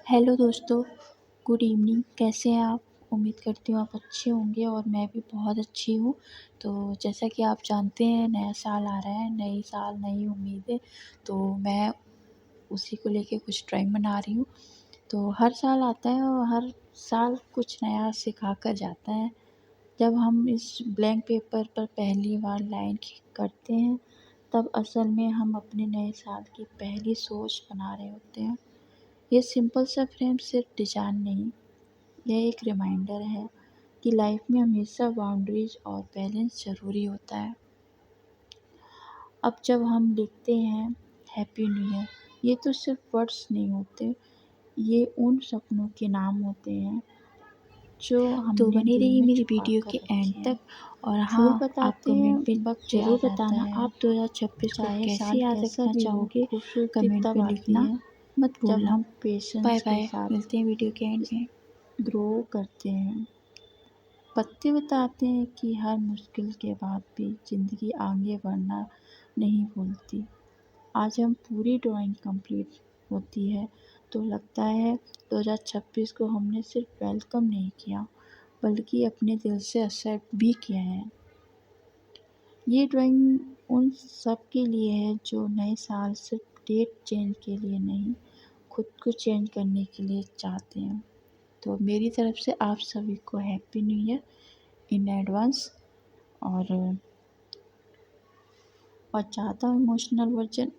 Hello दोस्तों, good evening. कैसे हैं आप? उम्मीद करती हूँ आप अच्छे होंगे और मैं भी बहुत अच्छी हूँ। तो जैसा कि आप जानते हैं, नया साल आ रहा है, नई साल नई उम्मीदें। तो मैं उसी को लेके कुछ ड्राइंग बना रही हूँ। तो हर साल आता है और हर साल कुछ नया सिखा कर जाता है। जब हम इस ब्लैंक पेपर पर पहली बार लाइन करते हैं, तब असल में हम अपने नए साल की पहली सोच बना रहे होते हैं। ये सिंपल सा फ्रेम सिर्फ डिज़ाइन नहीं, यह एक रिमाइंडर है कि लाइफ में हमेशा बाउंड्रीज और बैलेंस ज़रूरी होता है। अब जब हम लिखते हैं हैप्पी न्यू ईयर, ये तो सिर्फ वर्ड्स नहीं होते, ये उन सपनों के नाम होते हैं जो तो हमने बने दिल रहिए में मेरी छुपा वीडियो कर के एंड रखे हैं। तक। और फूल हाँ, आप बताते हैं, कमेंट पे वक्त ज़रूर याद आता बताना है। आप 2026 को चाहे कैसे साल याद कैसा रखना भी हो, चाहोगे। खूबसूरती कमेंट तब पे आती लिखना है मत जब भूलना। हम बाय पेशेंस के बाय, साथ मिलते हैं वीडियो के एंड में। ग्रो करते हैं। पत्ते बताते हैं कि हर मुश्किल के बाद भी ज़िंदगी आगे बढ़ना नहीं भूलती। आज हम पूरी ड्राइंग कंप्लीट होती है तो लगता है 2026 को हमने सिर्फ वेलकम नहीं किया, बल्कि अपने दिल से एक्सेप्ट भी किया है। ये ड्राइंग उन सब के लिए है जो नए साल सिर्फ डेट चेंज के लिए नहीं, खुद को चेंज करने के लिए चाहते हैं। तो मेरी तरफ से आप सभी को happy new year in advance. और ज़्यादा इमोशनल वर्जन